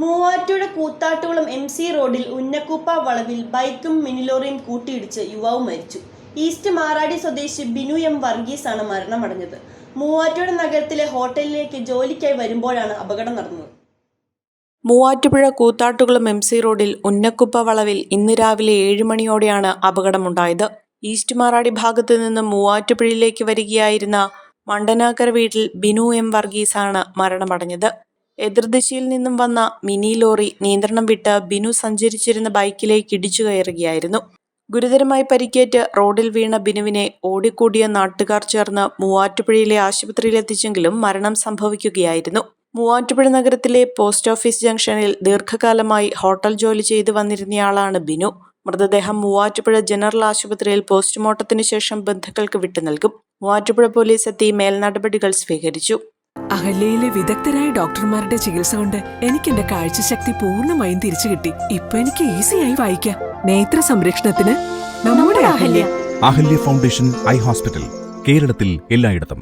Muvattupuzha Koothattukulam MC റോഡിൽ ഉന്നക്കുപ്പ വളവിൽ ബൈക്കും മിനിലോറിയും കൂട്ടിയിടിച്ച് യുവാവ് മരിച്ചു. ഈസ്റ്റ് മാറാടി സ്വദേശി ബിനു M വർഗീസ് ആണ് മരണമടഞ്ഞത്. മൂവാറ്റുപുഴ നഗരത്തിലെ ഹോട്ടലിലേക്ക് ജോലിക്കായി വരുമ്പോഴാണ് അപകടം നടന്നത്. മൂവാറ്റുപുഴ കൂത്താട്ടുകുളം MC റോഡിൽ ഉന്നക്കുപ്പ വളവിൽ ഇന്ന് രാവിലെ 7 മണിയോടെയാണ് അപകടമുണ്ടായത്. ഈസ്റ്റ് മാറാടി ഭാഗത്തു നിന്ന് മൂവാറ്റുപുഴയിലേക്ക് വരികയായിരുന്ന മണ്ടനാക്കര വീട്ടിൽ ബിനു M വർഗീസാണ് മരണമടഞ്ഞത്. എതിർദിശയിൽ നിന്നും വന്ന മിനി ലോറി നിയന്ത്രണം വിട്ട് ബിനു സഞ്ചരിച്ചിരുന്ന ബൈക്കിലേക്ക് ഇടിച്ചു കയറുകയായിരുന്നു. ഗുരുതരമായി പരിക്കേറ്റ് റോഡിൽ വീണ ബിനുവിനെ ഓടിക്കൂടിയ നാട്ടുകാർ ചേർന്ന് മൂവാറ്റുപുഴയിലെ ആശുപത്രിയിലെത്തിച്ചെങ്കിലും മരണം സംഭവിക്കുകയായിരുന്നു. മൂവാറ്റുപുഴ നഗരത്തിലെ പോസ്റ്റ് ഓഫീസ് ജംഗ്ഷനിൽ ദീർഘകാലമായി ഹോട്ടൽ ജോലി ചെയ്തു വന്നിരുന്നയാളാണ് ബിനു. മൃതദേഹം മൂവാറ്റുപുഴ ജനറൽ ആശുപത്രിയിൽ പോസ്റ്റ്മോർട്ടത്തിന് ശേഷം ബന്ധുക്കൾക്ക് വിട്ടുനൽകും. മൂവാറ്റുപുഴ പോലീസ് എത്തി മേൽനടപടികൾ സ്വീകരിച്ചു. അഹല്യയിലെ വിദഗ്ധരായ ഡോക്ടർമാരുടെ ചികിത്സ കൊണ്ട് എനിക്ക് എന്റെ കാഴ്ചശക്തി പൂർണ്ണമായും തിരിച്ചു കിട്ടി. ഇപ്പൊ എനിക്ക് ഈസിയായി വായിക്കാം. നേത്ര സംരക്ഷണത്തിന് നമ്മുടെ Ahalya. Ahalya foundation eye hospital, കേരളത്തിൽ എല്ലായിടത്തും.